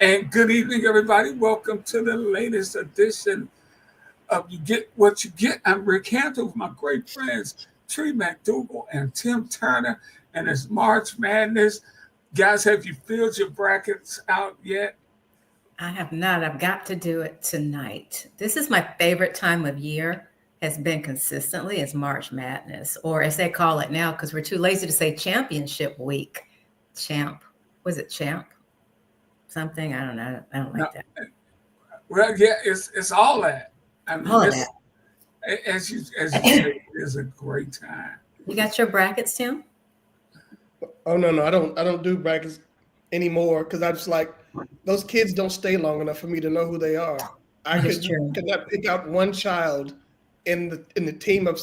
And good evening, everybody. Welcome to the latest edition of You Get What You Get. I'm Rick Hampton with my great friends, Tree McDougal and Tim Turner, and it's March Madness. Guys, have you filled your brackets out yet? I have not. I've got to do it tonight. This is my favorite time of year, has been consistently as March Madness, or as they call it now, because we're too lazy to say championship week. Champ. Was it champ? Something? I don't know. I don't No. like that. Well, yeah, it's all that. I mean, All of this, that. as you say, it is a great time. You got your brackets, Tim? Oh no, I don't do brackets anymore because I just like those kids don't stay long enough for me to know who they are. I That is true. could not pick out one child in the team of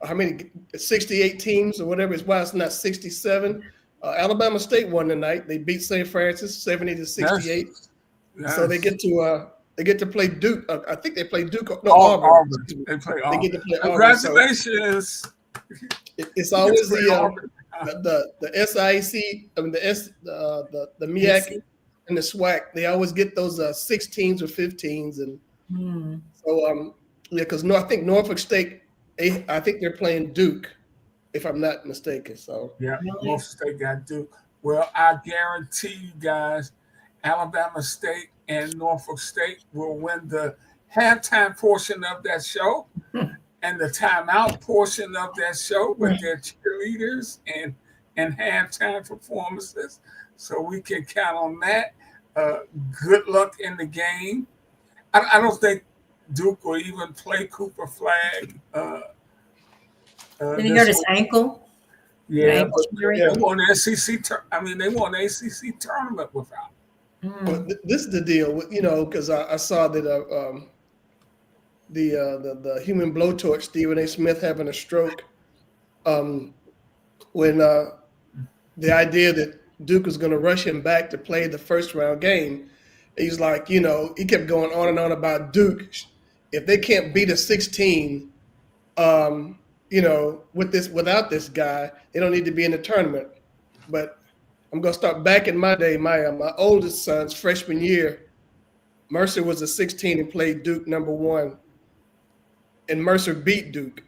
how many 68 teams or whatever. It's why it's not 67. Alabama State won tonight. They beat St. Francis 70-68. So Yes. they get to play Duke. I think they play Duke. No, Auburn. Auburn. They play They get Auburn. to play Auburn. So Congratulations. it's You get always to play Auburn. the SIAC, I mean the MEAC and the SWAC. They always get those 16s or 15s, and Hmm. so yeah, because I think Norfolk State, I think they're playing Duke, if I'm not mistaken. So Yeah, Really? Norfolk State got Duke. Well, I guarantee you guys, Alabama State and Norfolk State will win the halftime portion of that show and the timeout portion of that show with their cheerleaders and halftime performances. So we can count on that. Uh, Good luck in the game. I don't think Duke will even play Cooper Flag Did you hurt this his week. ankle? An Yeah, ankle but injury? yeah. they won the SEC. I mean, they won the ACC tournament without. Well, Hmm. this is the deal, because I saw that the human blowtorch Stephen A. Smith having a stroke, um, when the idea that Duke was going to rush him back to play the first round game. He's like, he kept going on and on about Duke. If they can't beat a 16, without this guy, they don't need to be in the tournament. But I'm going to start back in my day. My oldest son's freshman year, Mercer was a 16 and played Duke #1, and Mercer beat Duke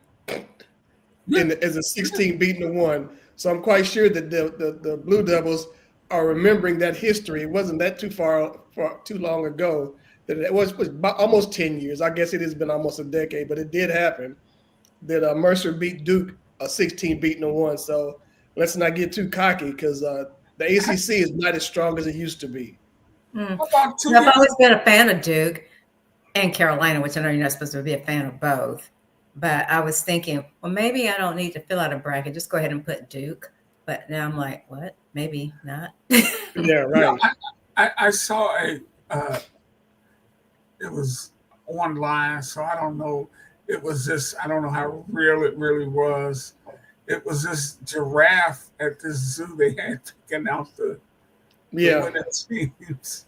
as a 16 beating the one. So I'm quite sure that the Blue Devils are remembering that history. It wasn't that too long ago. That it was about almost 10 years. I guess it has been almost a decade, but it did happen that Mercer beat Duke a 16 beating the one. So let's not get too cocky because the ACC is not as strong as it used to be. Hmm. How about two I've years? always been a fan of Duke and Carolina, which I know you're not supposed to be a fan of both. But I was thinking, well, maybe I don't need to fill out a bracket. Just go ahead and put Duke. But now I'm like, what? Maybe not. Yeah, You know, right. I saw it was online, so I don't know. It was just, I don't know how real it really was. It was this giraffe at this zoo. They had picking out the Yeah. winning teams.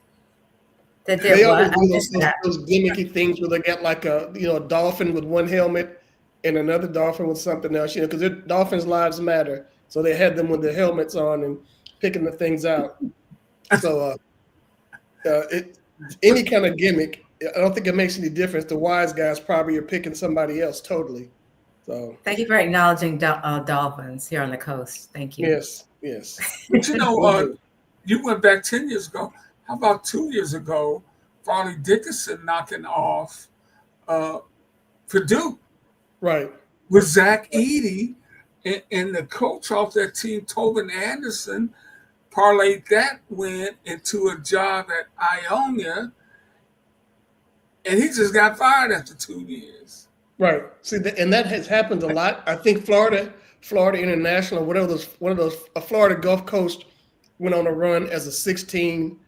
That They did always what? I do missed that. those gimmicky things where they got like a dolphin with one helmet and another dolphin with something else, because their dolphins' lives matter. So they had them with their helmets on and picking the things out. So any kind of gimmick, I don't think it makes any difference. The wise guys probably are picking somebody else totally. So Thank you for acknowledging dolphins here on the coast. Thank you. yes, But we'll do. you went back 10 years ago. How about 2 years ago, Farley Dickinson knocking off uh, Purdue Right. with Zach Edey and the coach off that team, Tobin Anderson, parlayed that win into a job at Ionia, and he just got fired after 2 years. Right. See, and that has happened a lot. I think Florida International, one of those, Florida Gulf Coast went on a run as a 16,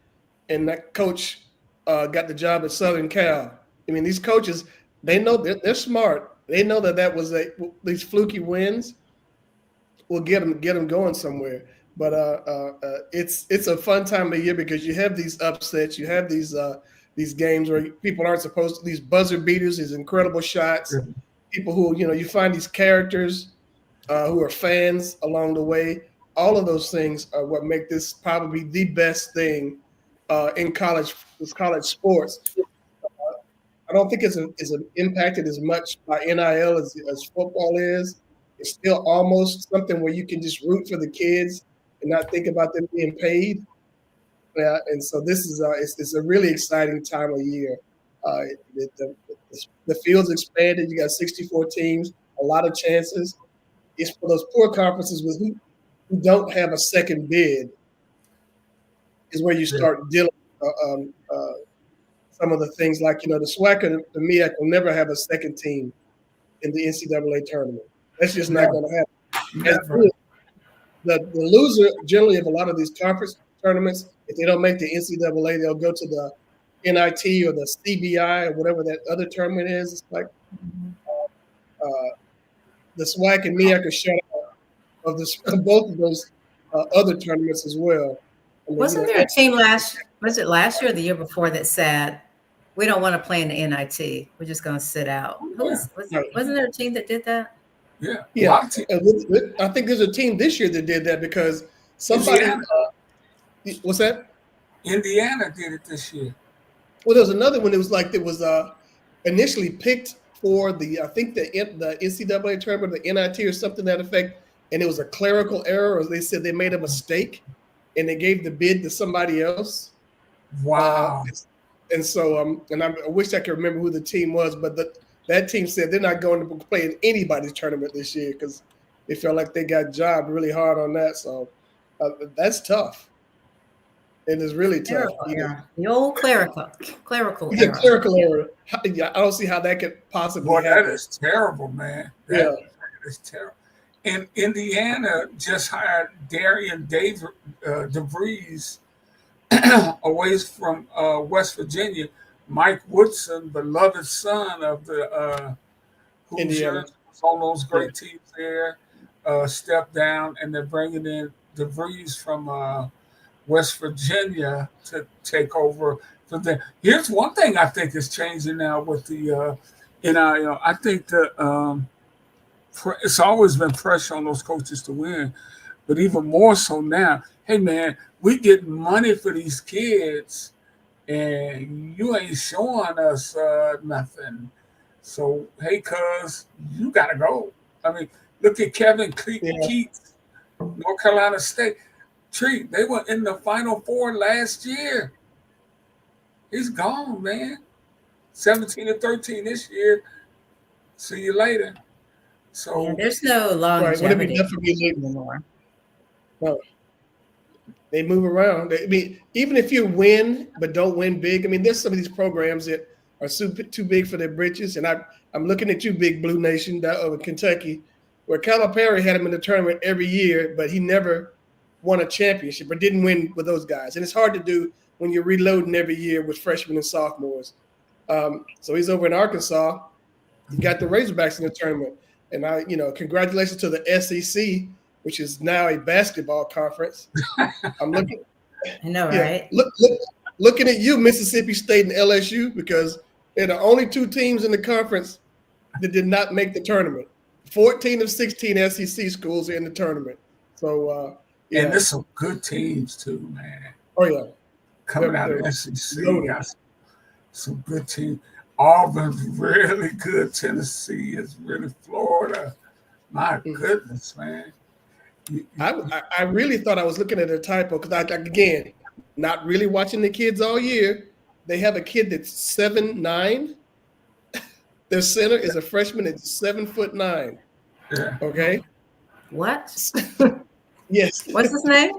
and that coach got the job at Southern Cal. I mean, these coaches, they know they're smart. They know that was these fluky wins will get them going somewhere. But it's a fun time of year because you have these upsets, you have these games where people aren't supposed to, these buzzer beaters, these incredible shots, people who you find these characters who are fans along the way. All of those things are what make this probably the best thing in college sports. I don't think it's impacted as much by NIL as football is. It's still almost something where you can just root for the kids and not think about them being paid. Yeah, and so this is it's a really exciting time of year. The field's expanded. You got 64 teams, a lot of chances. It's for those poor conferences who don't have a second bid is where you start dealing some of the things like, the SWAC and the MEAC will never have a second team in the NCAA tournament. That's just not going to happen. The loser generally of a lot of these conference tournaments, if they don't make the NCAA, they'll go to the NIT or the CBI or whatever that other tournament is. It's like the SWAC and MEAC are shut out of both of those other tournaments as well. I mean, Wasn't there a team was it last year or the year before that said, we don't want to play in the NIT. We're just going to sit out. Wasn't there a team that did that? Yeah. I think there's a team this year that did that because somebody. What's that? Indiana did it this year. Well, there was another one. It was initially picked for the NCAA tournament, the NIT or something to that effect, and it was a clerical error, or they said they made a mistake, and they gave the bid to somebody else. Wow. And so, and I wish I could remember who the team was, but that team said they're not going to play in anybody's tournament this year because they felt like they got jobbed really hard on that. So that's tough. It is really tough. The old clerical error. Clerical error. I don't see how that could possibly happen. That is terrible, man. That is terrible. And Indiana just hired Darian DeVries away from West Virginia. Mike Woodson, beloved son of the Hoosiers, on those great teams there, stepped down, and they're bringing in DeVries from West Virginia to take over for them. Here's one thing I think is changing now with the NIL. I think that it's always been pressure on those coaches to win, but even more so now. Hey, man, we get money for these kids, and you ain't showing us nothing. So, hey, cuz, you got to go. I mean, look at Kevin Keats, North Carolina State. They were in the Final Four last year. He's gone, man. 17-13 this year. See you later. So there's no longevity anymore. No. They move around. I mean, even if you win but don't win big, I mean, there's some of these programs that are too big for their britches. And I'm looking at you, Big Blue Nation, down over Kentucky, where Calipari had him in the tournament every year, but he never won a championship or didn't win with those guys. And it's hard to do when you're reloading every year with freshmen and sophomores. So he's over in Arkansas. He got the Razorbacks in the tournament. And congratulations to the SEC, which is now a basketball conference. I'm looking. I know, right? Looking at you, Mississippi State and LSU, because they're the only two teams in the conference that did not make the tournament. 14 of 16 SEC schools are in the tournament. So, and there's some good teams too, man. Oh yeah, coming out of SEC, got some good teams. Auburn's really good. Tennessee is really Florida. My goodness, man. I really thought I was looking at a typo because again, not really watching the kids all year. They have a kid that's 7'9". Their center is a freshman that's 7'9". Yeah. Okay. What? Yes. What's his name?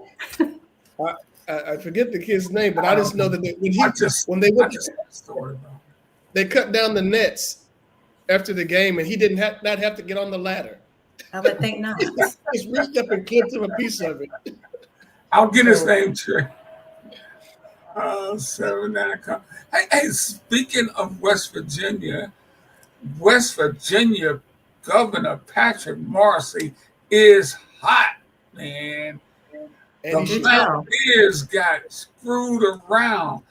I forget the kid's name, but I just know that they cut down the nets after the game, and he didn't not have to get on the ladder. I would think not. Just reached up and clipped him a piece of it. I'll get his name, Trey. 7-9. Hey, speaking of West Virginia Governor Patrick Morrisey is hot, man. And the Mountaineers got screwed around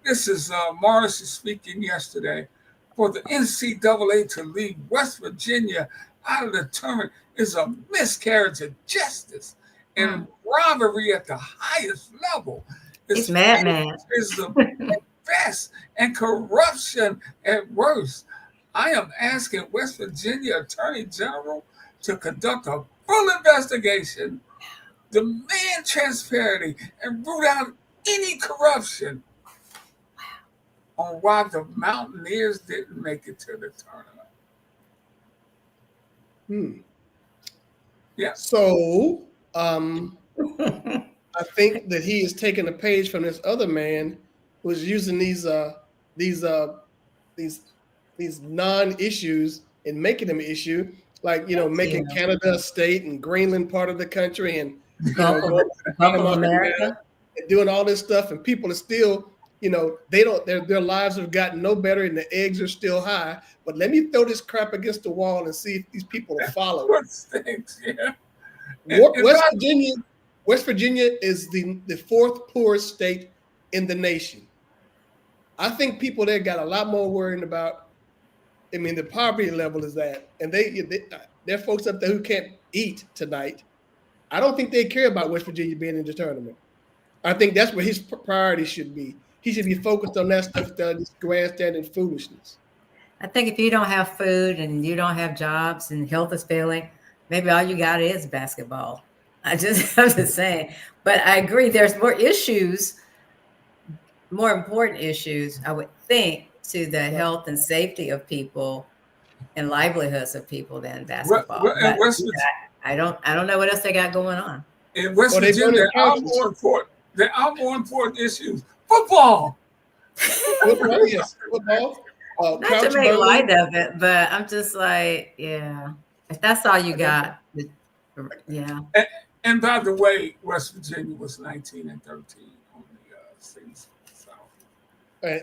this is Morrisey speaking yesterday, for the NCAA to leave West Virginia out of the tournament is a miscarriage of justice and robbery at the highest level. He's mad. Favoritism at best and corruption at worst. I am asking West Virginia Attorney General to conduct a full investigation, demand transparency, and root out any corruption on why the Mountaineers didn't make it to the tournament. Yeah. So, I think that he is taking a page from this other man who's using these non-issues and making them an issue, like making Canada a state and Greenland part of the country, and Gulf of America, and doing all this stuff, and people are still, they don't, their lives have gotten no better, and the eggs are still high. But let me throw this crap against the wall and see if these people will follow. What stinks, yeah. West Virginia is the fourth poorest state in the nation. I think people there got a lot more worrying about. I mean, the poverty level is that, and there are folks up there who can't eat tonight. I don't think they care about West Virginia being in the tournament. I think that's where his priority should be. He should be focused on that stuff, this grandstanding foolishness. I think if you don't have food and you don't have jobs and health is failing, maybe all you got is basketball. I'm just saying. But I agree, there's more issues, more important issues, I would think, to the health and safety of people and livelihoods of people than basketball. I don't know what else they got going on. In West Virginia, there are more important issues. Football. Yes, football. Not to make light of it, but I'm just like, yeah. If that's all you got, yeah. And by the way, West Virginia was 19-13 on the season. So.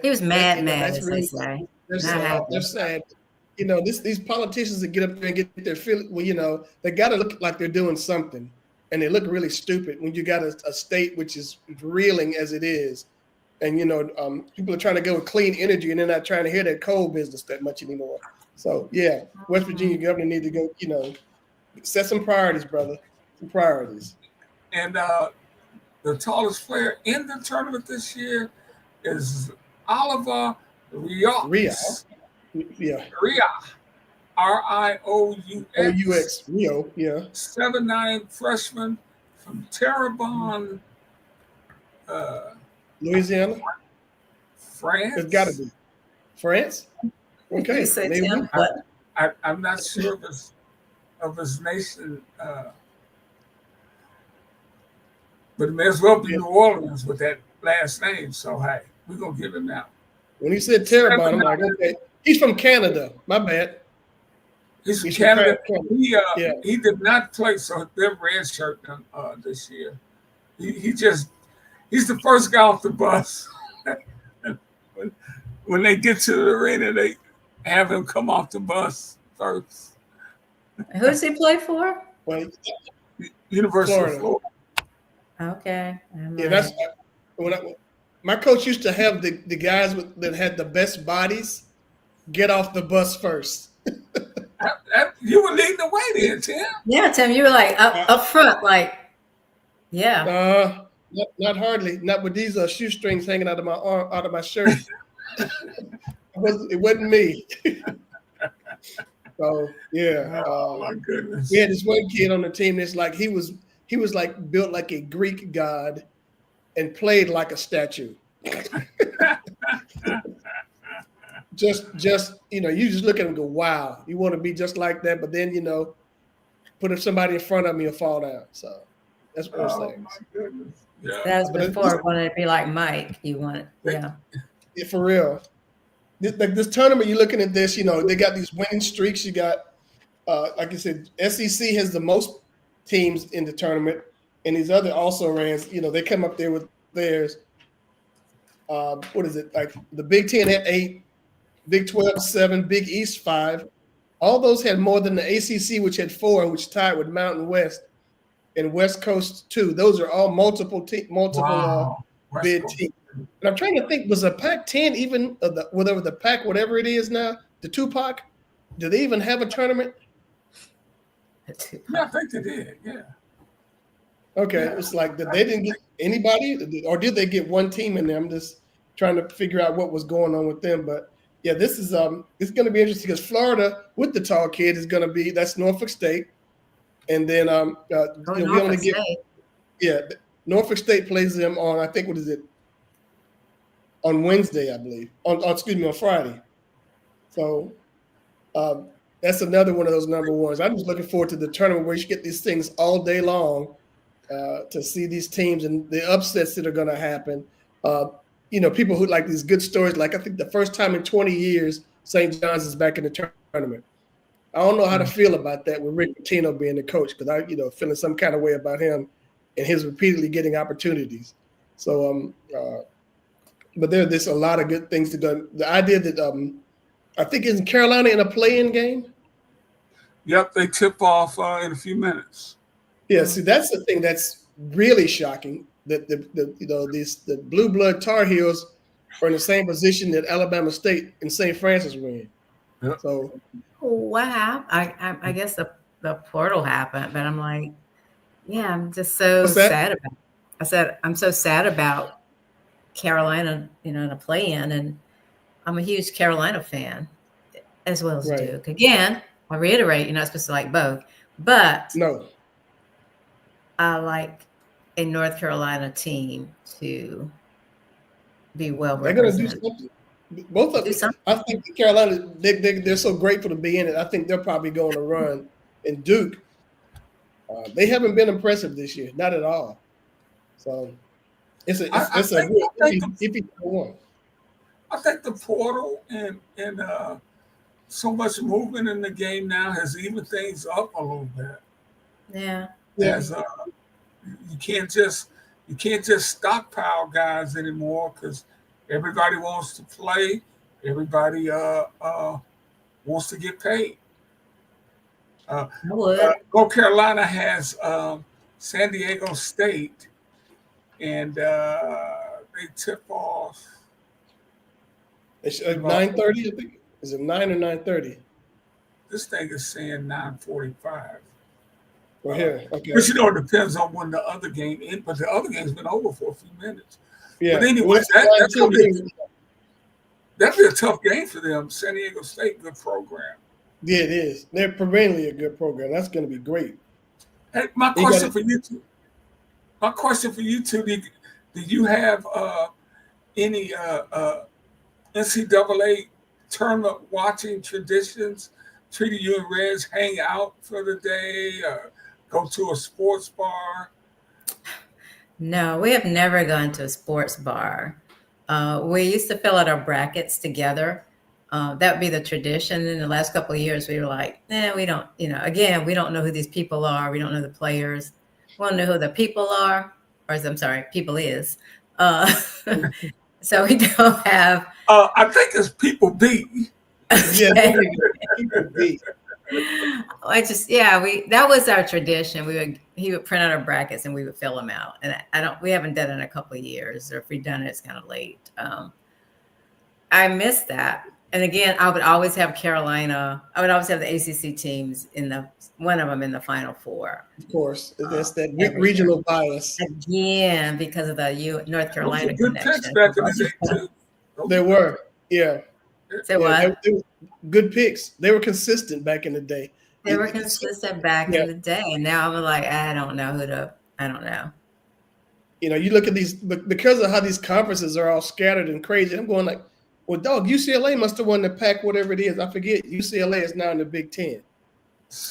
He was mad, That's as really, they say. They're sad. These politicians that get up there and get their feeling. Well, they got to look like they're doing something, and they look really stupid when you got a state which is reeling as it is, and people are trying to go with clean energy, and they're not trying to hear that coal business that much anymore. So yeah, West Virginia governor need to go. Set some priorities, brother. Some priorities. And the tallest player in the tournament this year is Oliver Riaux. Yeah. Riaux. R-I-O-U-X. Rio, yeah. 7'9" freshman from Terrebonne, Louisiana. France. It's got to be France. Okay. I'm not sure of his nation, but it may as well be New Orleans with that last name. So hey, we're gonna give him that. When he said Terrebonne, I'm like, okay, he's from Canada. My bad. He's from Canada. He did not play, so they're red shirt this year. He's the first guy off the bus. when they get to the arena, they have him come off the bus first. Who does he play for? Well, University of Florida. Okay. Yeah, that's my coach used to have the guys that had the best bodies get off the bus first. You were leading the way then, Tim. Yeah, Tim, you were like up front, like, yeah. Not hardly. Not with these shoestrings hanging out of my arm, out of my shirt. It wasn't me. So yeah. Oh my goodness. We had this one kid on the team that's like he was like built like a Greek god and played like a statue. just you just look at him and go, wow, you want to be just like that, but then put somebody in front of me, you'll fall down. So that's what I'm saying. My goodness. Yeah. That was before wanted to be like Mike. You want it, yeah. Yeah, for real. This tournament, you're looking at this, they got these winning streaks. You got, like I said, SEC has the most teams in the tournament, and these other also rans, they come up there with theirs. What is it? Like the Big Ten had 8, Big 12 7, Big East 5. All those had more than the ACC, which had 4, which tied with Mountain West and West Coast 2. Those are all multiple bid teams. And I'm trying to think, was the Pac-10 even whatever the Pac, whatever it is now, the Tupac? Do they even have a tournament? Yeah, I think they did. Yeah. Okay, Yeah. it's like that they didn't get anybody, or did they get one team in there? I'm just trying to figure out what was going on with them. But yeah, this is it's going to be interesting because Florida with the tall kid is going to be that's Norfolk State, and then Oh, we only Norfolk get State. Norfolk State plays them on I think what is it on Wednesday I believe on excuse me on Friday. So um, that's another one of those number ones. I'm just looking forward to the tournament where you get these things all day long to see these teams and the upsets that are going to happen. People who like these good stories. Like I think the first time in 20 years, St. John's is back in the tournament. I don't know how to feel about that with Rick Pitino being the coach because feeling some kind of way about him and his repeatedly getting opportunities. So, but there's a lot of good things to go. The idea that I think isn't Carolina in a play-in game. Yep, they tip off in a few minutes. Yeah, see, that's the thing that's really shocking. That the blue blood Tar Heels are in the same position that Alabama State and St. Francis were in. Yep. So What happened? I guess the portal happened, but I'm like, yeah, I'm just so what's that? sad about it. I said I'm so sad about Carolina, in a play-in, and I'm a huge Carolina fan as well as Right. Duke. Again, I reiterate, you're not supposed to like both, but No, I like a North Carolina team to be well they're going to do represented. something. Both of Do them. something. I think Carolina, they're so grateful to be in it. I think they're probably going to run. And Duke, they haven't been impressive this year, not at all. So it's a iffy one. I think the portal and so much movement in the game now has evened things up a little bit. Yeah. As you can't just stockpile guys anymore because everybody wants to play. Everybody wants to get paid. I would. North Carolina has San Diego State, and they tip off. It's 9:30. I think is it 9 or 9:30? This thing is saying 9:45. We're here. Okay. But it depends on when the other game is. But the other game's been over for a few minutes. Yeah. But anyway, that'd be a tough game for them. San Diego State, good program. Yeah, it is. They're perennially a good program. That's going to be great. Hey, my question for you two. Do you have any NCAA tournament watching traditions? Treating you and Reds hang out for the day? Go to a sports bar? No, we have never gone to a sports bar. We used to fill out our brackets together. That would be the tradition. In the last couple of years, we were like, we don't, again, we don't know who these people are. We don't know the players. We don't know who the people are, people is. So we don't have. I think it's people B. Yeah, people B. That was our tradition. He would print out our brackets and we would fill them out. And we haven't done it in a couple of years, or if we've done it, it's kind of late. I miss that. And again, I would always have Carolina. I would always have the ACC teams one of them in the Final Four. Of course, that's that regional bias. Again, because of the North Carolina connection. Back in the day too. They were, yeah. Say what? They were good picks. They were consistent back in the day. They were consistent back in the day, and now I'm like, I don't know. You look at these because of how these conferences are all scattered and crazy. I'm going like, well, dog, UCLA must have won the Pac, whatever it is. I forget. UCLA is now in the Big Ten.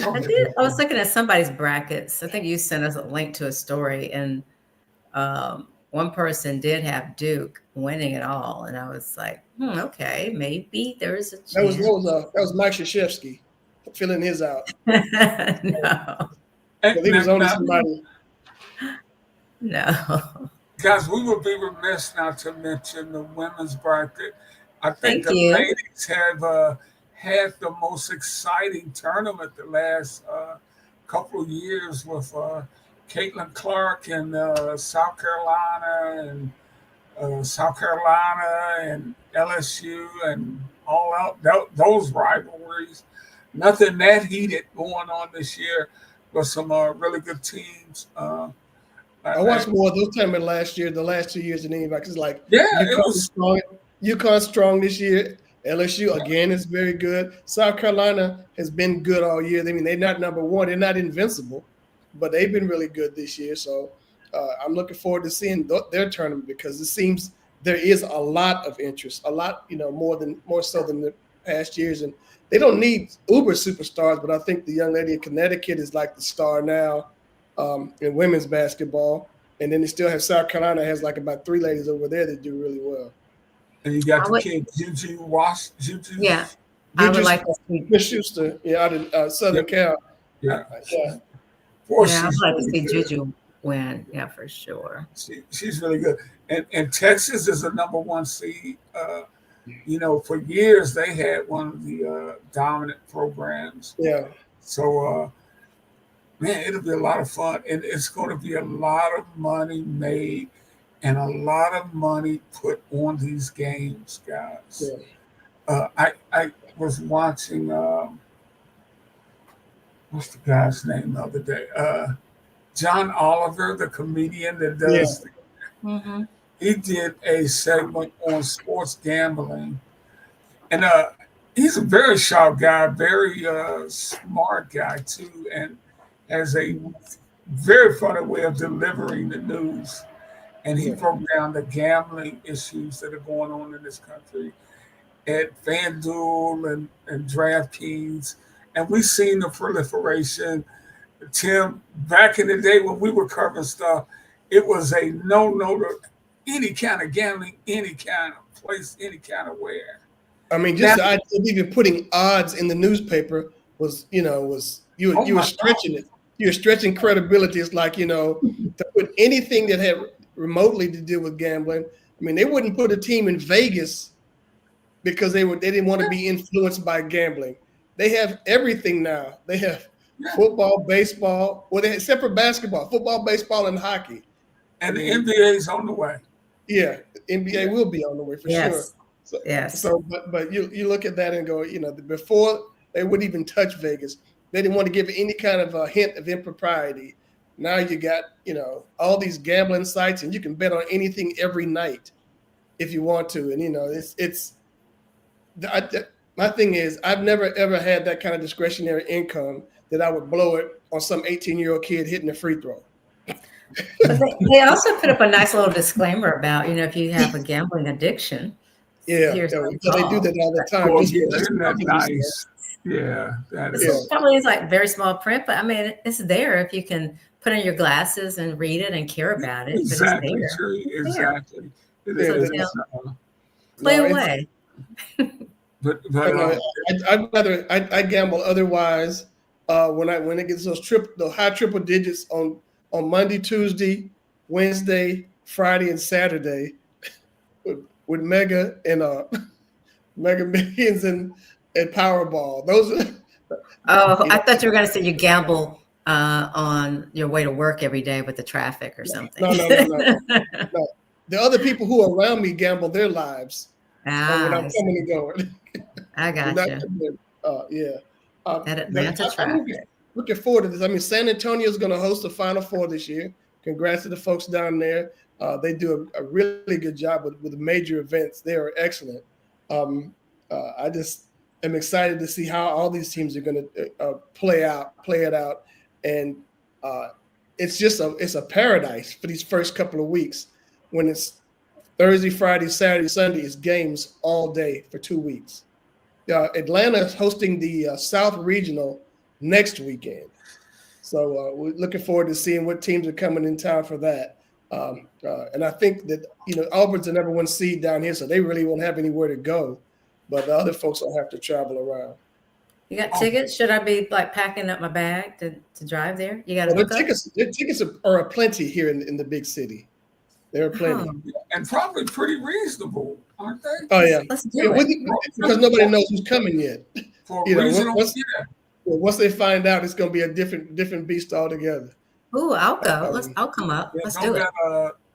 I was looking at somebody's brackets. I think you sent us a link to a story, and one person did have Duke winning it all, and I was like, okay, maybe there's a chance. That was Mike Krzyzewski filling his out. No. He was only somebody. No. Guys, we would be remiss not to mention the women's bracket. I think Thank you. ladies have had the most exciting tournament the last couple of years with Caitlin Clark and South Carolina and LSU and all out those rivalries. Nothing that heated going on this year, but some really good teams. I watched more of those tournaments last year, the last 2 years than anybody. Because like UConn strong this year. LSU again is very good. South Carolina has been good all year. I mean, they're not number one. They're not invincible, but they've been really good this year. So I'm looking forward to seeing their tournament because it seems there is a lot of interest, a lot, more so than the past years. And they don't need uber superstars, but I think the young lady in Connecticut is like the star now in women's basketball. And then they still have South Carolina has like about 3 ladies over there that do really well. And you got the kid Juju Wash. Yeah, I would like to see Miss Schuster, out of Southern Cal. Yeah. I would like to see Juju win. Yeah, for sure. She's really good. And Texas is a number 1 seed. For years they had one of the dominant programs. Yeah. So, man, it'll be a lot of fun, and it's going to be a lot of money made and a lot of money put on these games, guys. Yeah. I was watching what's the guy's name the other day? John Oliver, the comedian that does. Mm-hmm. He did a segment on sports gambling, and he's a very sharp guy, very smart guy too, and has a very funny way of delivering the news. And he broke down the gambling issues that are going on in this country at FanDuel and DraftKings. And we've seen the proliferation. Tim, back in the day when we were covering stuff, it was a no-no to any kind of gambling, any kind of place, any kind of where. I mean, just the idea of even putting odds in the newspaper was you were stretching it. You're stretching credibility. It's like, to put anything that had remotely to do with gambling. I mean, they wouldn't put a team in Vegas because they didn't want to be influenced by gambling. They have everything now. They have football, baseball. Well, they have separate basketball, football, baseball, and hockey. And the NBA is on the way. Yeah, the NBA will be on the way for sure. So, yes. So, but you look at that and go, before they wouldn't even touch Vegas, they didn't want to give any kind of a hint of impropriety. Now you got, all these gambling sites, and you can bet on anything every night if you want to. And my thing is, I've never ever had that kind of discretionary income that I would blow it on some 18-year-old kid hitting a free throw. But they also put up a nice little disclaimer about, if you have a gambling addiction. Yeah, they do that all the time. Isn't that nice? Yeah, that is. Probably is like very small print, but I mean, it's there if you can put on your glasses and read it and care about it. Exactly. But it's there. Exactly. It is. Play away. But I gamble otherwise when it gets those high triple digits on Monday, Tuesday, Wednesday, Friday, and Saturday with Mega and Mega Millions and Powerball. Those are. I thought you were going to say you gamble on your way to work every day with the traffic or something. No. The other people who are around me gamble their lives when I'm coming and going. I got you. That Atlanta traffic. Looking forward to this. I mean, San Antonio is going to host the Final Four this year. Congrats to the folks down there. They do a really good job with the major events. They are excellent. I just am excited to see how all these teams are going to play it out. And it's a paradise for these first couple of weeks when it's Thursday, Friday, Saturday, Sunday. It's games all day for 2 weeks. Atlanta is hosting the South Regional next weekend. So we're looking forward to seeing what teams are coming in town for that. And I think that, Auburn's the number 1 seed down here, so they really won't have anywhere to go. But the other folks will have to travel around. You got tickets? Should I be like packing up my bag to drive there? You got to look up? The tickets are plenty here in the big city. There are plenty. And probably pretty reasonable, aren't they? Oh, yeah. Let's do it. Because nobody knows who's coming yet. For a reasonable, once they find out, it's going to be a different beast altogether. Ooh, I'll go. I'll come up. Let's do it.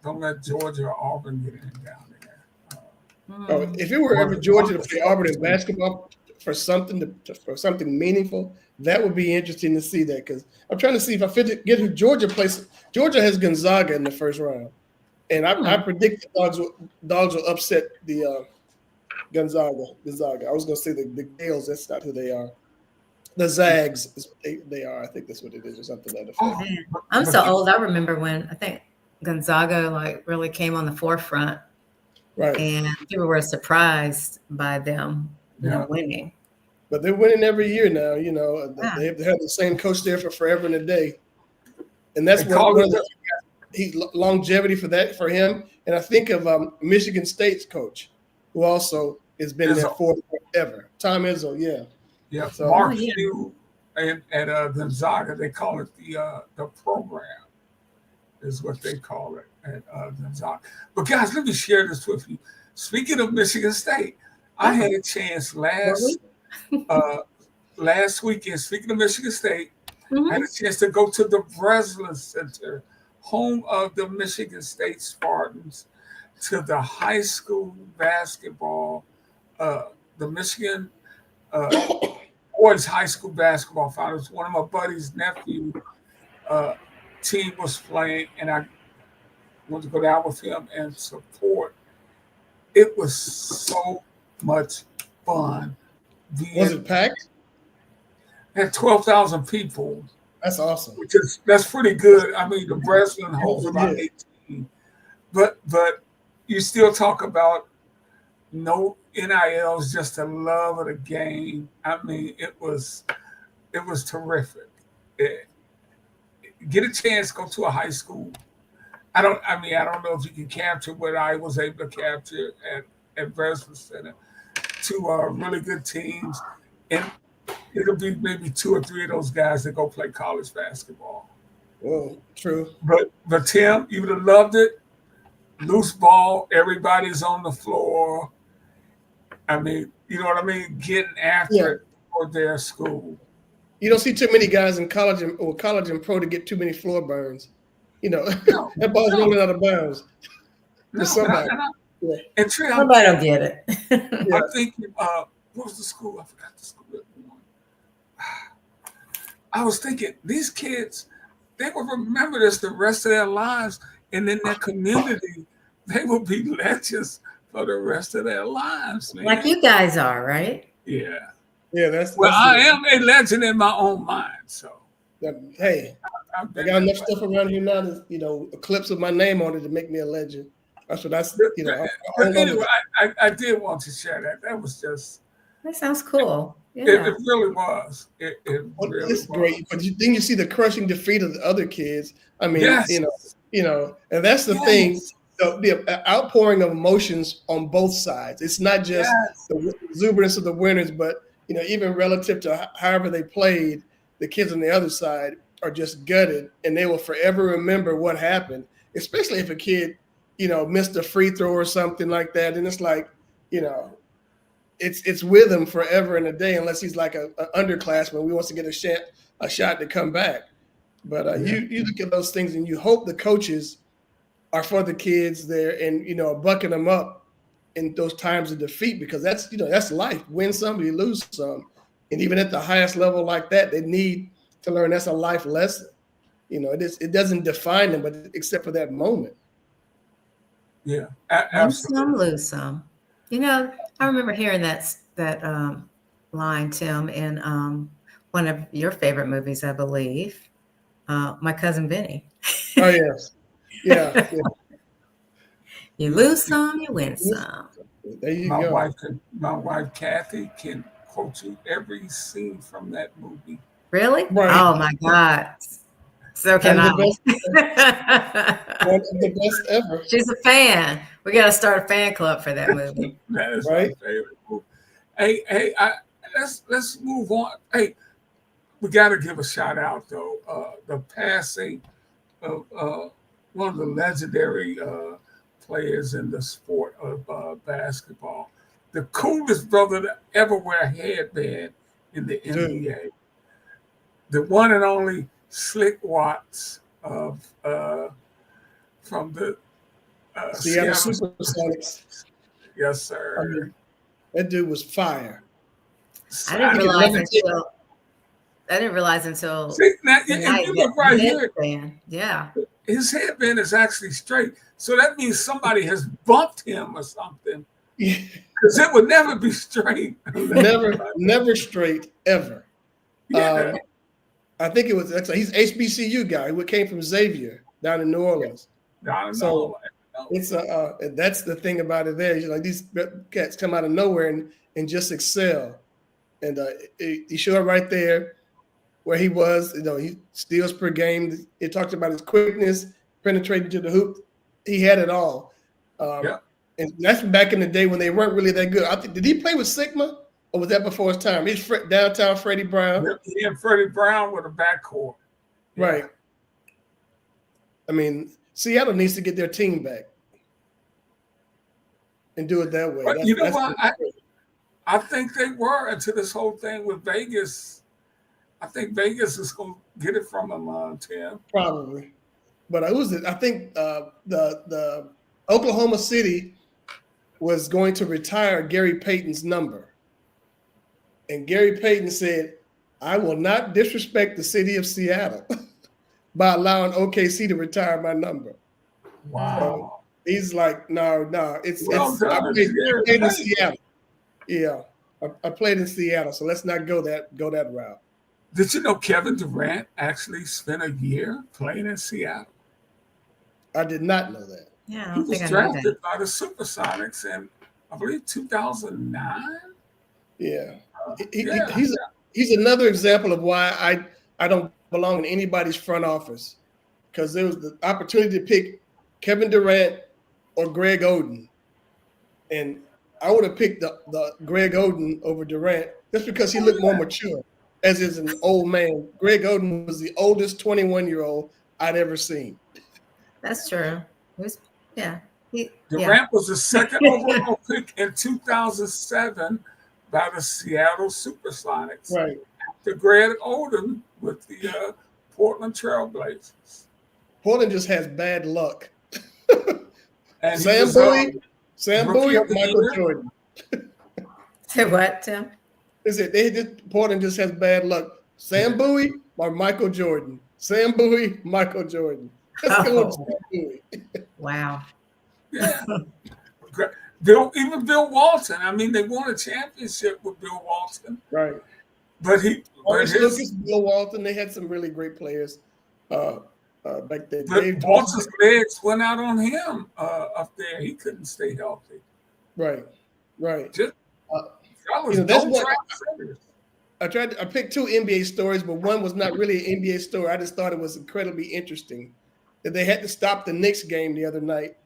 Don't let Georgia or Auburn get in down there. If it were ever Georgia to play Auburn in basketball for something meaningful, That would be interesting to see that, because I'm trying to see if I get who Georgia plays. Georgia has Gonzaga in the first round, and I predict the dogs will upset the Gonzaga. I was going to say the Gales. That's not who they are. The Zags, they are. I think that's what it is, or something like that. Oh, man. I'm so old. I remember when I think Gonzaga like really came on the forefront, right? And people were surprised by them, winning. But they're winning every year now. They have had the same coach there for forever and a day, and that's one of the longevity for him. And I think of Michigan State's coach, who also has been there forever. Tom Izzo, yeah. Yeah, so, Mark Hugh at Gonzaga, they call it the program, is what they call it at Gonzaga. But guys, let me share this with you. Speaking of Michigan State, I had a chance last weekend. Speaking of Michigan State, I had a chance to go to the Breslin Center, home of the Michigan State Spartans, to the high school basketball, the Michigan boys high school basketball finals. One of my buddy's nephew team was playing, and I wanted to go down with him and support. It was so much fun. Was it packed? Had 12,000 people. That's awesome. That's pretty good. I mean, the Breslin holds about 18, but you still talk about no NILs, just the love of the game. I mean, it was terrific. Get a chance, go to a high school. I don't know if you can capture what I was able to capture at Breslin Center. Two really good teams, and it'll be maybe 2 or 3 of those guys that go play college basketball. Well, true. But Tim, you would have loved it. Loose ball, everybody's on the floor. I mean, you know what I mean? Getting after it for their school. You don't see too many guys in college and pro to get too many floor burns. That ball's rolling out of bounds. And Trey, somebody don't get it. I'm thinking, what was the school? I forgot the school. I was thinking, these kids, they will remember this the rest of their lives, and in their community, they will be legends for the rest of their lives, man. Like you guys are, right? Yeah. Yeah, that's I am a legend in my own mind. So, hey, I got enough stuff around here now that clips of my name on it to make me a legend. That's what Anyway, I did want to share that. That was just. That sounds cool. Yeah. It really was. It really it's was. Great, but then you see the crushing defeat of the other kids. I mean, and that's the thing. The outpouring of emotions on both sides. It's not just the exuberance of the winners, but even relative to however they played, the kids on the other side are just gutted, and they will forever remember what happened. Especially if a kid, missed a free throw or something like that, and it's like, it's with him forever and a day, unless he's like an underclassman who wants to get a shot to come back. But you look at those things and you hope the coaches are for the kids there and bucking them up in those times of defeat, because that's life. Win some, you lose some, and even at the highest level like that, they need to learn that's a life lesson. It doesn't define them, but except for that moment. Yeah, absolutely. Win some, lose some. I remember hearing that line, Tim, in one of your favorite movies, I believe, My Cousin Vinny. Oh yes, yeah. You lose some, you win some. There you go. My wife Kathy can quote you every scene from that movie. Really? Right. Oh my God. So can I. One of the best ever. She's a fan. We got to start a fan club for that movie. That is my favorite movie. Hey, let's move on. Hey, we got to give a shout out though. The passing of one of the legendary players in the sport of basketball, the coolest brother to ever wear a headband in the NBA, the one and only Slick Watts from the Seattle Supersonics. Yes, sir. That dude was fire. I didn't realize I didn't realize until See, now, tonight if you that look right the here, headband. Yeah. his headband is actually straight. So that means somebody has bumped him or something. Yeah. Because it would never be straight. Never straight ever. Yeah. I think it was he's HBCU guy. He came from Xavier down in New Orleans. I don't So know. it's and that's the thing about it. There, like these cats come out of nowhere and just excel. And he showed right there where he was. He steals per game. It talked about his quickness, penetrating to the hoop. He had it all. And that's back in the day when they weren't really that good. I think did he play with Sigma or was that before his time? He's downtown Freddie Brown. He and Freddie Brown with a backcourt. Yeah. Right. I mean, Seattle needs to get their team back and do it that way. But you know what? I think they were until this whole thing with Vegas. I think Vegas is going to get it from them, Tim. Probably. But who's it? I think the Oklahoma City was going to retire Gary Payton's number. And Gary Payton said, I will not disrespect the city of Seattle by allowing OKC to retire my number. Wow. So he's like, no, it's I played in Seattle. Yeah. I played in Seattle, so let's not go that route. Did you know Kevin Durant actually spent a year playing in Seattle? I did not know that. Yeah, he was drafted by the Supersonics in, I believe, 2009. Yeah, he's another example of why I don't belong in anybody's front office, because there was the opportunity to pick Kevin Durant or Greg Oden, and I would have picked the Greg Oden over Durant just because he looked more mature, as is an old man. Greg Oden was the oldest 21-year-old I'd ever seen. That's true. Durant was the second overall pick in 2007 by the Seattle Supersonics. Right. After Greg Oden with the Portland Trailblazers. Portland just has bad luck. And Sam Bowie, Michael Jordan. Say what, Tim? Is it Portland just has bad luck? Sam Bowie or Michael Jordan? Sam Bowie, Michael Jordan. Let's go with Sam Bowie. Wow. Yeah. Even Bill Walton. I mean, they won a championship with Bill Walton. Right. But Lucas, Bill Walton, they had some really great players back then. But Walton's legs went out on him up there. He couldn't stay healthy. Right. Just, that's what I picked two NBA stories, but one was not really an NBA story. I just thought it was incredibly interesting that they had to stop the Knicks game the other night.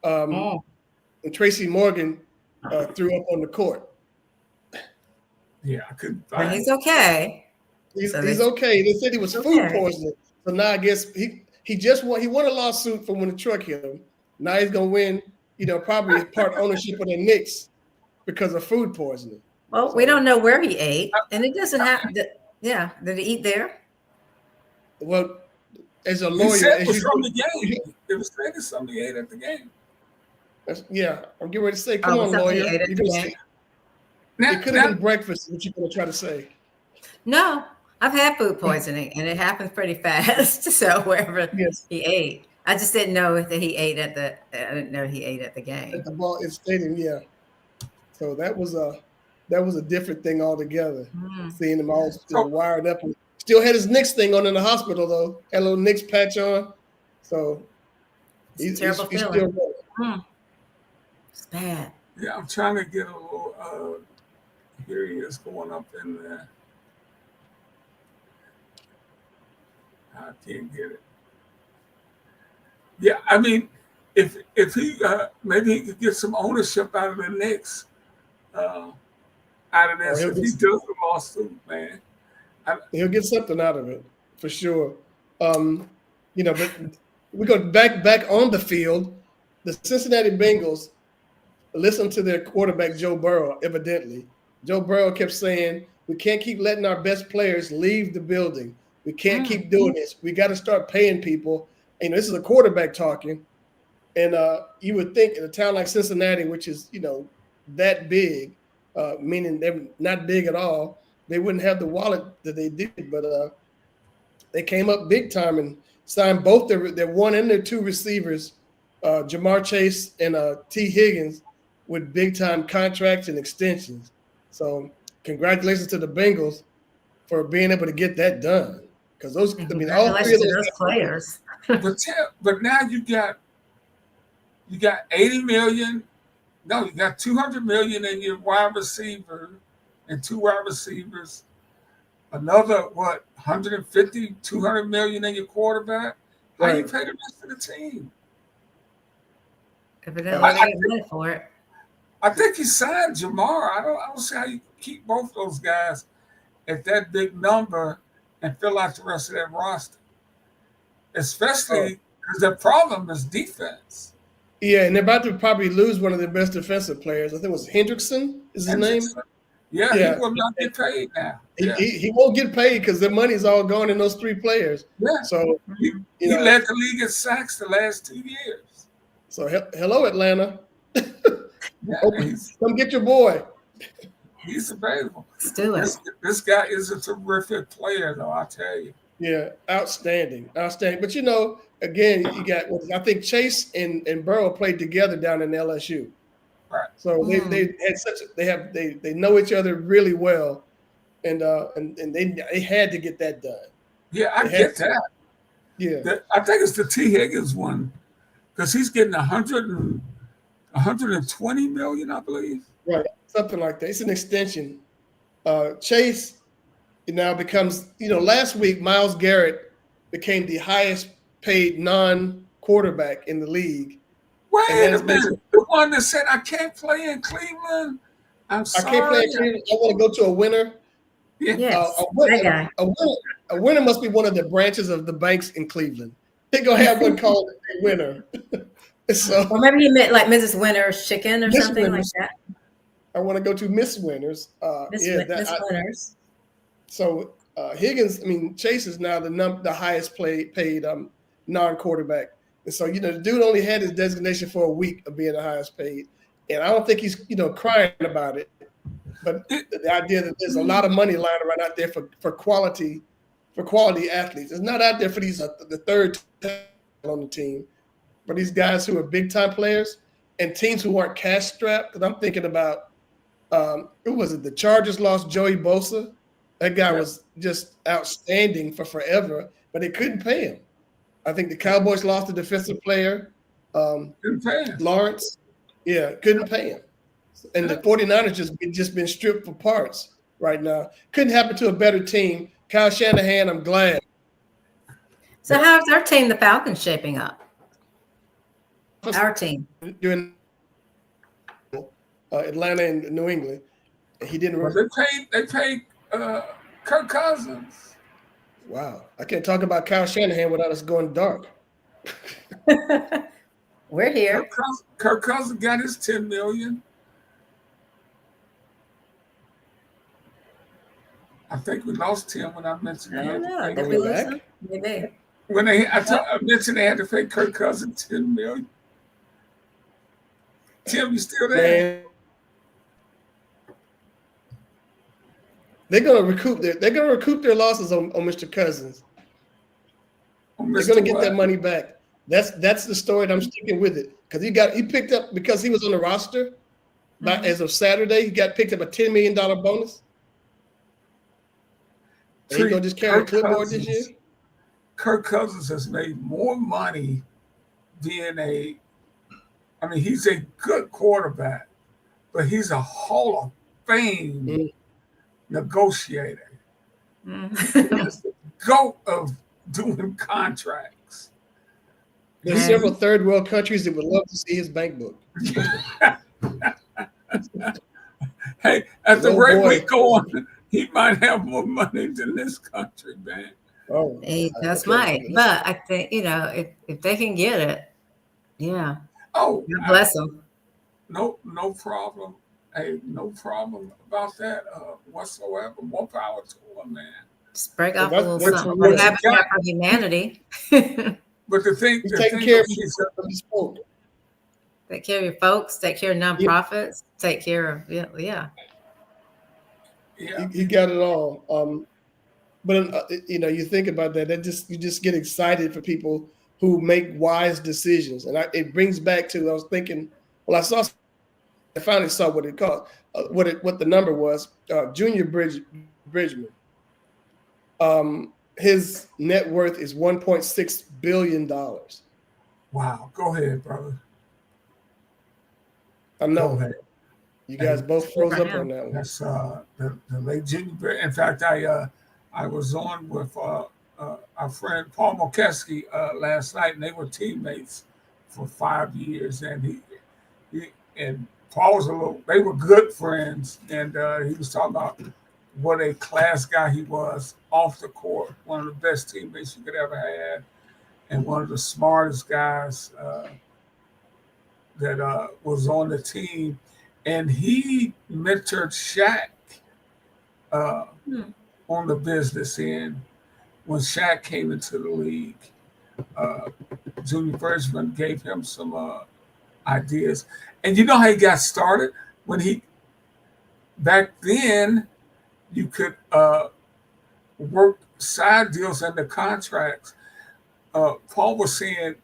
And Tracy Morgan threw up on the court. Yeah, I couldn't. He's okay. He's okay. They said he was food poisoning. So now I guess he won a lawsuit from when the truck hit him. Now he's gonna win, probably part ownership of the Knicks because of food poisoning. Well, we don't know where he ate, and it doesn't have. Yeah, did he eat there? Well, as a lawyer, it was from the game. It was saying something he ate at the game. Yeah, I'm getting ready to say, come on, lawyer. It could have been breakfast. What you gonna try to say? No, I've had food poisoning, and it happens pretty fast. So wherever he ate, I just didn't know that he ate at the. I didn't know he ate at the game. At the ball stadium, yeah. So that was a different thing altogether. Seeing him all still wired up, and still had his Knicks thing on in the hospital though. Had a little Knicks patch on. So he's terrible feeling. Still it's bad. Yeah, I'm trying to get a little. Here he is going up in there. I can't get it. Yeah, I mean, if he maybe he could get some ownership out of the Knicks, out of this, if he does the lawsuit, man, he'll get something out of it for sure. But we go back on the field. The Cincinnati Bengals listened to their quarterback Joe Burrow. Evidently, Joe Burrow kept saying, "We can't keep letting our best players leave the building. We can't keep doing this. We got to start paying people." And this is a quarterback talking. And you would think in a town like Cincinnati, which is, that big, meaning they're not big at all, they wouldn't have the wallet that they did. But they came up big time and signed both their one and their two receivers, Jamar Chase and T. Higgins, with big time contracts and extensions. So congratulations to the Bengals for being able to get that done. Because those, I mean, all three of those players. but now you got 80 million. No, you got 200 million in your wide receiver and two wide receivers. Another 150, 200 million in your quarterback. How you pay the rest of the team? Evidently, they get money for it. I think you signed Jamar. I don't see how you keep both those guys at that big number and fill out the rest of that roster. Especially because their problem is defense. Yeah, and they're about to probably lose one of their best defensive players. I think it was Hendrickson is his name. Yeah, he will not get paid now. He won't get paid because the money's all gone in those three players. Yeah. So he led the league in sacks the last 2 years. So hello, Atlanta. Come get your boy. He's available. Let's do it. This guy is a terrific player, though, I tell you. Yeah, outstanding. But again, you got I think Chase and Burrow played together down in LSU. Right. So they had they know each other really well, and they had to get that done. Yeah, I get that. Yeah, I think it's the T. Higgins one because he's getting 120 million, I believe. Right, something like that. It's an extension. Chase now becomes, last week Myles Garrett became the highest paid non-quarterback in the league. Wait a minute. The one that said, I can't play in Cleveland. I'm sorry. I can't play in Cleveland. I want to go to a winner. Yes, a winner must be one of the branches of the banks in Cleveland. They're going to have one called a winner. Or maybe you meant like Mrs. Winter's Chicken or something like that. I want to go to Miss Winners. Miss Winners. So Higgins, Chase is now the highest paid non-quarterback. And so, the dude only had his designation for a week of being the highest paid. And I don't think he's, crying about it. But the idea that there's a lot of money lying around out there for quality athletes. It's not out there for these the third on the team, but these guys who are big-time players and teams who aren't cash-strapped. Because I'm thinking about, who was it? The Chargers lost Joey Bosa. That guy was just outstanding for forever, but they couldn't pay him. I think the Cowboys lost a defensive player, Lawrence. Yeah, couldn't pay him. And the 49ers just been stripped for parts right now. Couldn't happen to a better team. Kyle Shanahan, I'm glad. So how's our team, the Falcons, shaping up? Our team. Doing Atlanta and New England. He didn't. They paid Kirk Cousins. Wow, I can't talk about Kyle Shanahan without us going dark. We're here. Kirk Cousins got his $10 million. I think we lost Tim when I mentioned I don't know. Are we back? Maybe. When I mentioned they had to pay Kirk Cousins $10 million. Tim, you still there? Man. They're gonna recoup their losses on Mr. Cousins. They're gonna get that money back. That's the story, and I'm sticking with it because he picked up because he was on the roster. As of Saturday, he got picked up a $10 million bonus. And he's gonna just carry a clipboard this year. Kirk Cousins has made more money being he's a good quarterback, but he's a Hall of Fame negotiator. He's the GOAT of doing contracts. There's several third world countries that would love to see his bank book. Hey, at the rate we go on, he might have more money than this country, man. Oh, he just might. But I think, if they can get it, yeah. Oh, God bless them. No problem. Hey, no problem about that whatsoever. More power to them, man. Just break off a little something. We're having that for humanity. But taking care of take care of your folks, take care of nonprofits, take care of Yeah. He got it all. But you think about that. You just get excited for people who make wise decisions, and it brings back to I was thinking. Well, I finally saw what it called, what the number was. Junior Bridgman. His net worth is $1.6 billion. Wow. Go ahead, brother. I Go know ahead. you guys Hey, both Good froze for up on him. that one. that's the late Junior. In fact, I was on with our friend Paul Mokeski last night, and they were teammates for 5 years. And he and Paul was they were good friends, and he was talking about what a class guy he was off the court, one of the best teammates you could ever have, and one of the smartest guys that was on the team. And he mentored Shaq uh, Hmm. on the business end when Shaq came into the league. Uh, Junior Bridgman gave him some ideas. And you know how he got started? When back then, you could work side deals under contracts. Paul was saying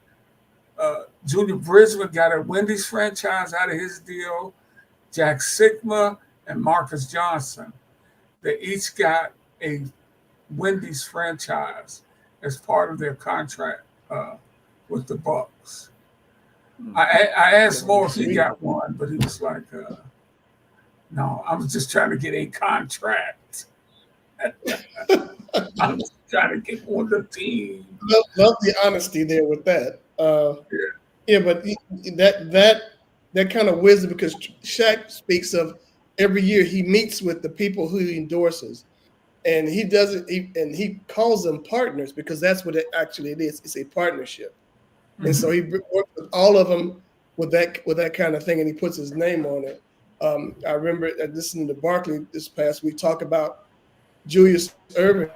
Junior Bridgman got a Wendy's franchise out of his deal, Jack Sigma and Marcus Johnson. They each got a Wendy's franchise as part of their contract with the Bucks. I asked Mo if he got one, but he was like, "No, I was just trying to get a contract. I was trying to get on the team." Love the honesty there with that. Yeah, Yeah, but that kind of wisdom, because Shaq speaks of every year he meets with the people who he endorses, and he doesn't, and he calls them partners because that's what it actually is. It's a partnership, and so he works with all of them with that kind of thing, and he puts his name on it. I remember listening to Barkley this past week talk about Julius Erving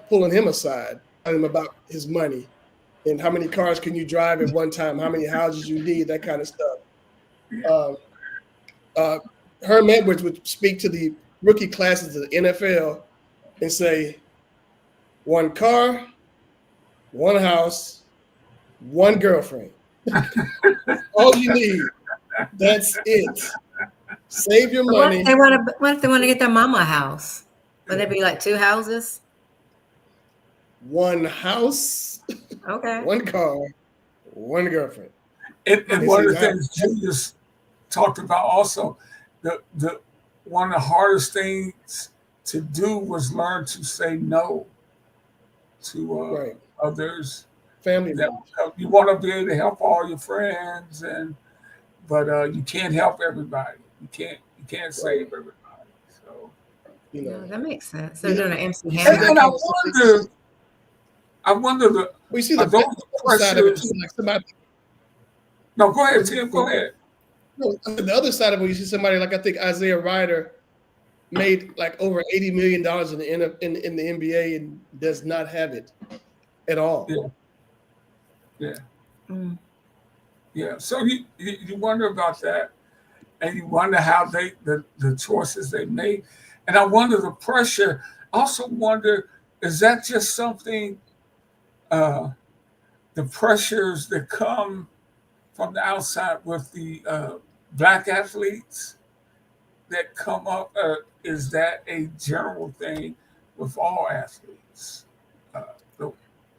pulling him aside, telling him about his money and how many cars can you drive at one time, how many houses you need, that kind of stuff. Uh, uh, Herm Edwards would speak to the rookie classes of the NFL and say, one car, one house, one girlfriend. All you need. That's it. Save your But what money. if they want to? What if they want to get their mama a house? Would there be like 2 houses? One house, Okay. one car, one girlfriend. and It's one of his the house. things Julius talked about also, the one of the hardest things to do was learn to say no to Right. others. Family That members. you want to be able to help all your friends, but you can't help everybody. You can't save everybody. So, You No, know. that makes sense. They're You doing an MC see and, Hammer. that and kind of stuff. I wonder We see are the those other side of it too. pressures? Like somebody, No, go ahead, Tim. Go ahead. no, the other side of it, you see somebody like, I think Isaiah Ryder made like over $80 million in the NBA and does not have it at all. Yeah, yeah, Mm. yeah. So you wonder about that, and you wonder how the choices they made, and I wonder the pressure. I also wonder, is that just something uh, the pressures that come from the outside with the black athletes that come up? Is that a general thing with all athletes, uh, the,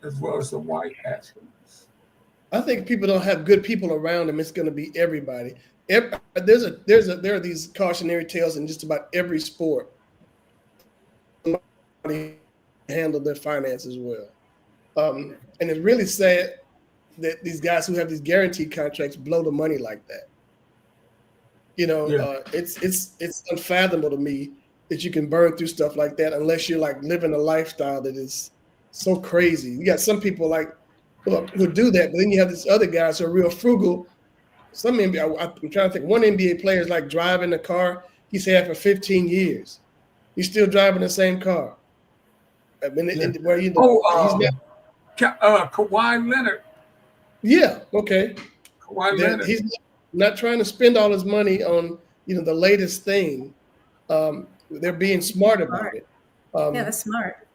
as well as the white athletes? I think people don't have good people around them. It's going to be everybody. There are these cautionary tales in just about every sport. Somebody handle their finances well, and it's really sad that these guys who have these guaranteed contracts blow the money like that. Yeah, It's unfathomable to me that you can burn through stuff like that unless you're like living a lifestyle that is so crazy. You got some people like who do that, but then you have these other guys who are real frugal. Some NBA, I'm trying to think. One NBA player is like driving a car he's had for 15 years. He's still driving the same car. I mean, yeah. where he's Oh, not. Kawhi Leonard. Yeah, okay. Kawhi Leonard. He's not trying to spend all his money on the latest thing. They're being smart about it. Yeah, that's smart.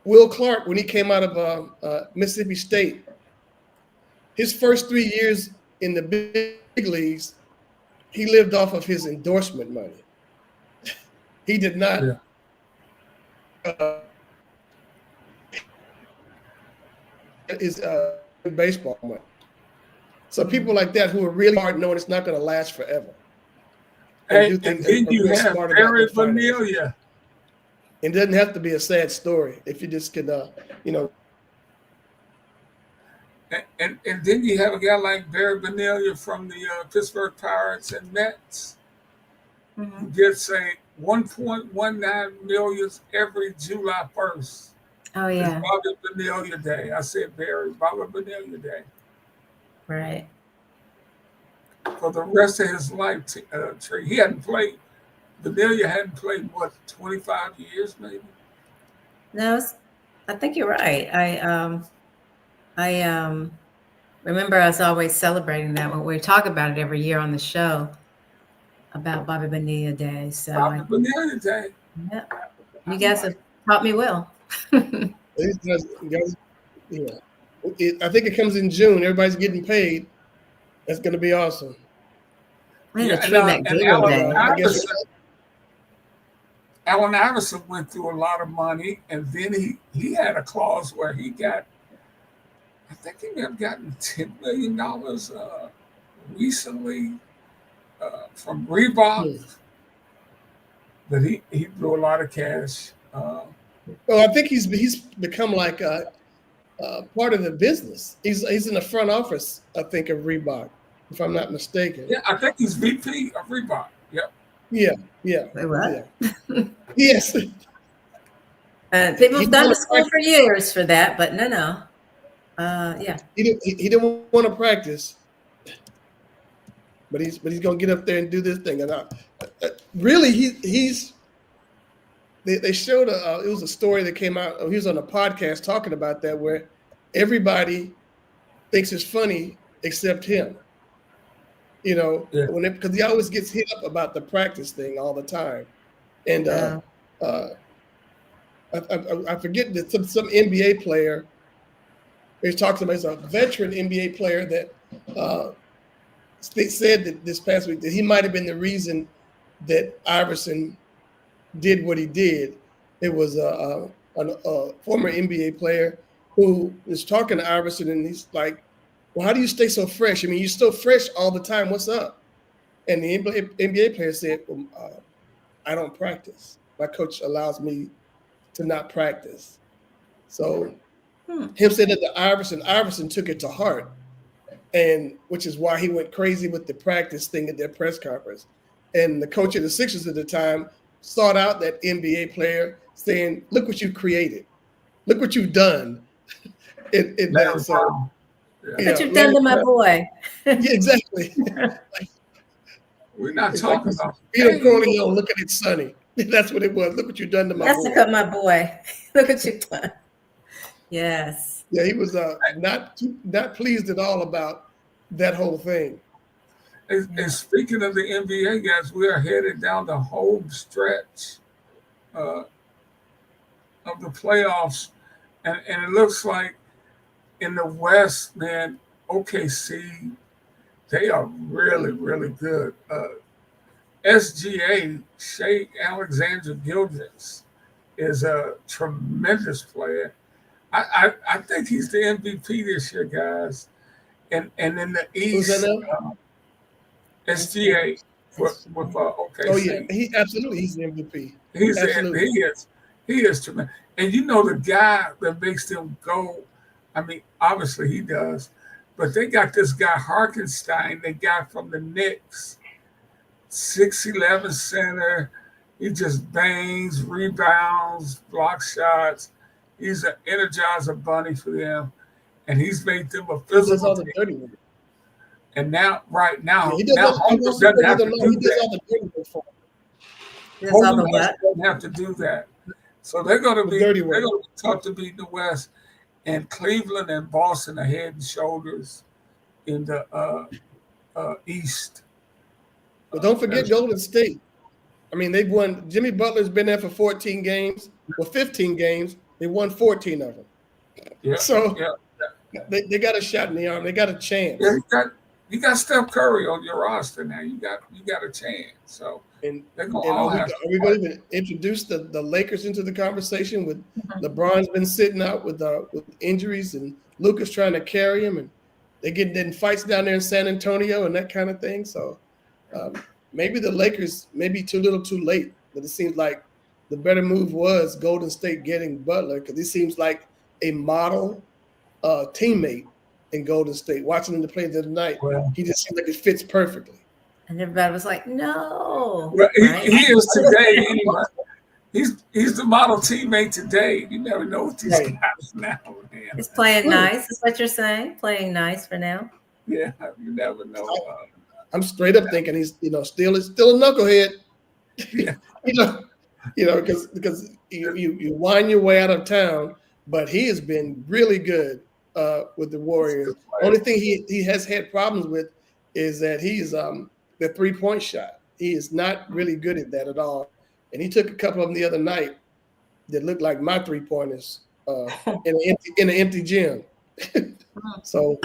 Will Clark, when he came out of Mississippi State, his first 3 years in the big leagues, he lived off of his endorsement money. He did not. His baseball money. So people like that who are really hard knowing it's not going to last forever. And then you have Barry Bonilla. It doesn't have to be a sad story if you just can, And then you have a guy like Barry Bonilla from the Pittsburgh Pirates and Mets, who gets a 1.19 million every July 1st. Oh, yeah. It's Bobby Bonilla Day. I said Bobby Bonilla Day. Right. For the rest of his life, he hadn't played. Bonilla hadn't played, 25 years maybe? No, I think you're right. I remember us always celebrating that when we talk about it every year on the show about Bobby Bonilla Day. So Bobby Bonilla Day. Yeah, you guys have taught me well. I think it comes in June. Everybody's getting paid. That's going to be awesome. Allen Iverson went through a lot of money, and then he had a clause where he got, I think he may have gotten $10 million recently from Reebok, but he blew a lot of cash. I think he's become like part of the business. He's in the front office, I think, of Reebok, if I'm not mistaken. Yeah, I think he's VP of Reebok. Yep. Yeah. Wait, what? Yeah. Yes. People have done the school for years for that, but no. Yeah. He didn't want to practice, but he's gonna get up there and do this thing. And really, They showed it was a story that came out. He was on a podcast talking about that, where everybody thinks it's funny except him. Because he always gets hit up about the practice thing all the time, and I forget that some NBA player. He talks about he's a veteran NBA player that said that this past week that he might have been the reason that Iverson did what he did. It was a former NBA player who was talking to Iverson, and he's like, "Well, how do you stay so fresh? I mean, you're still fresh all the time. What's up?" And the NBA player said, "I don't practice. My coach allows me to not practice." So him saying that to Iverson took it to heart, and which is why he went crazy with the practice thing at their press conference. And the coach of the Sixers at the time sought out that NBA player, saying, "Look what you've created. Look what you've done." What you've done to my boy. Yeah, exactly. We're not talking about Peter Corleone looking at Sonny. That's what it was. Look what you've done to my boy. Look at my boy. Look what you've done. Yes. Yeah, he was not pleased at all about that whole thing. And speaking of the NBA, guys, we are headed down the home stretch of the playoffs. And it looks like in the West, man, OKC, they are really, really good. SGA, Shea Alexander-Gilgeous, is a tremendous player. I think he's the MVP this year, guys. And in the East, SGA with OKC. Oh yeah, he's the MVP. He is tremendous. And the guy that makes them go. I mean, obviously he does, but they got this guy Hartenstein. They got from the Knicks, 6'11" center. He just bangs, rebounds, blocks shots. He's an energizer bunny for them, and he's made them a physical team. And now, he does all the dirty work for him. Doesn't have to do that. So they're going to be tough to beat in the West, and Cleveland and Boston are head and shoulders in the East. But don't forget Golden State. I mean, they've won. Jimmy Butler's been there for 14 games. Well, 15 games. They won 14 of them. Yeah. So yeah. they got a shot in the arm. They got a chance. Yeah, you got Steph Curry on your roster now. You got a chance. So And they're gonna all are have we going to even introduce the Lakers into the conversation? With LeBron's been sitting out with injuries, and Luka's trying to carry him, and they get in fights down there in San Antonio and that kind of thing. So maybe the Lakers may be too little, too late. But it seems like the better move was Golden State getting Butler, because he seems like a model teammate in Golden State. Watching him to play the other night, he just seems like it fits perfectly. And everybody was like, no. Well, right? he is today anyway. He's the model teammate today. You never know what these guys now. Man. He's playing nice, is what you're saying? Playing nice for now? Yeah, you never know. I'm straight up thinking he's still a knucklehead. Yeah. because you wind your way out of town, but he has been really good with the Warriors. Only thing he has had problems with is that he's the 3-point shot. He is not really good at that at all. And he took a couple of them the other night that looked like my 3-pointers in an empty gym. So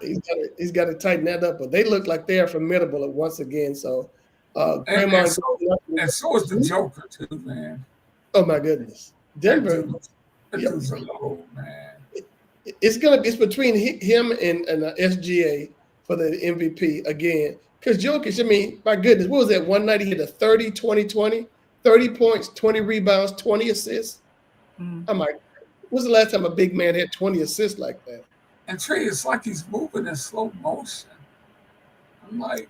he's got to tighten that up. But they look like they are formidable once again. So and so is the Joker too, man. Oh my goodness, Denver. That dude's a low, man. It's between him and SGA for the MVP again. Because Jokic, I mean, my goodness, what was that one night he hit a 30, 20, 20, 30 points, 20 rebounds, 20 assists? I'm like, when's the last time a big man had 20 assists like that? And Trey, it's like he's moving in slow motion. I'm like,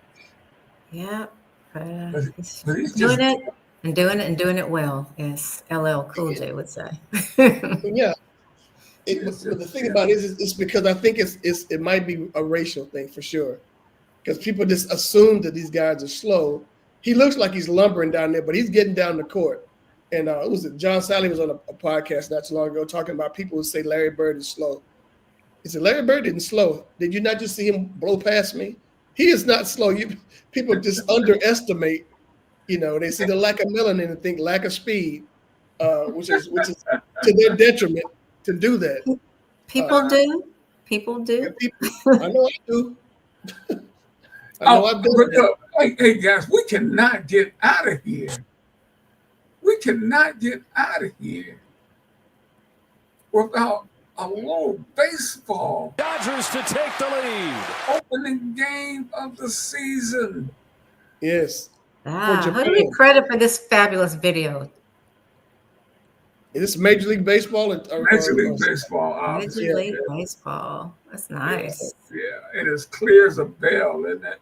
yeah, but he's doing it and doing it well, as LL Cool J would say. Yeah. But the thing about it is, it's because I think it might be a racial thing for sure. Because people just assume that these guys are slow. He looks like he's lumbering down there, but he's getting down the court. And John Sally was on a podcast not too long ago talking about people who say Larry Bird is slow. He said, Larry Bird isn't slow. Did you not just see him blow past me? He is not slow. People just underestimate, they see the lack of melanin and think lack of speed, which is to their detriment to do that. People do. I know I do. Hey guys, we cannot get out of here. We cannot get out of here without a little baseball. Dodgers to take the lead. Opening game of the season. Yes. Who do you credit for this fabulous video? Is this Major League Baseball? Major League Baseball. Major League Baseball. That's nice. Yeah, it is clear as a bell, isn't it?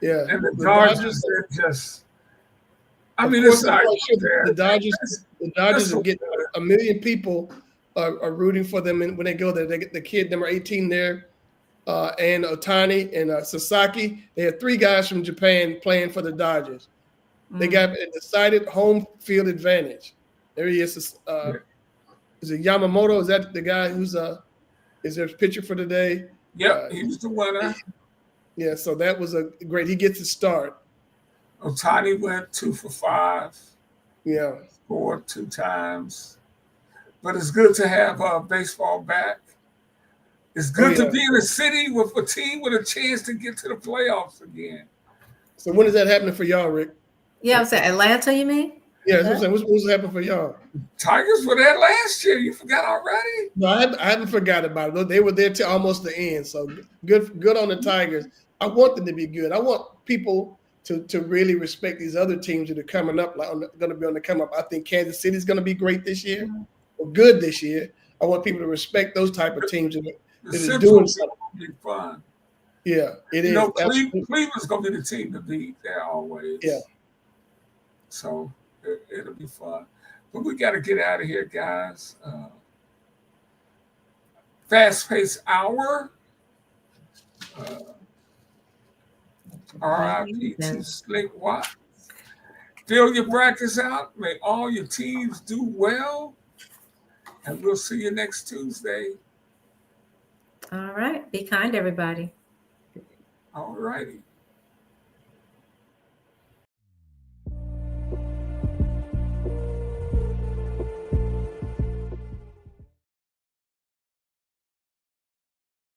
Yeah. And the Dodgers, they're just. I mean, it's not the Dodgers will get 1 million people are rooting for them when they go there. They get the kid number 18 there, and Otani and Sasaki. They had 3 guys from Japan playing for the Dodgers. They got a decided home field advantage. There he is. Is it Yamamoto? Is that the guy who's is there a pitcher for today? Yep, he was the winner. Yeah, so that was a great. He gets to start. Otani went 2 for 5. Yeah, scored 2 times. But it's good to have baseball back. It's good to be in a city with a team with a chance to get to the playoffs again. So when is that happening for y'all, Rick? Yeah, I'm saying Atlanta. You mean? Yeah, that's what I'm saying. What's happening for y'all? Tigers were there last year. You forgot already? No, I haven't forgot about it. They were there till almost the end. So good on the Tigers. I want them to be good. I want people to really respect these other teams that are coming up, going to be on the come up. I think Kansas City's going to be great this year, or good this year. I want people to respect those type of teams that are doing something. Be fun. Yeah, it is. Cleveland's going to be the team to beat. They're always. Yeah. So it'll be fun. But we got to get out of here, guys. Fast-paced hour. RIP to Slick Watts. Fill your brackets out. May all your teams do well. And we'll see you next Tuesday. All right. Be kind, everybody. All righty.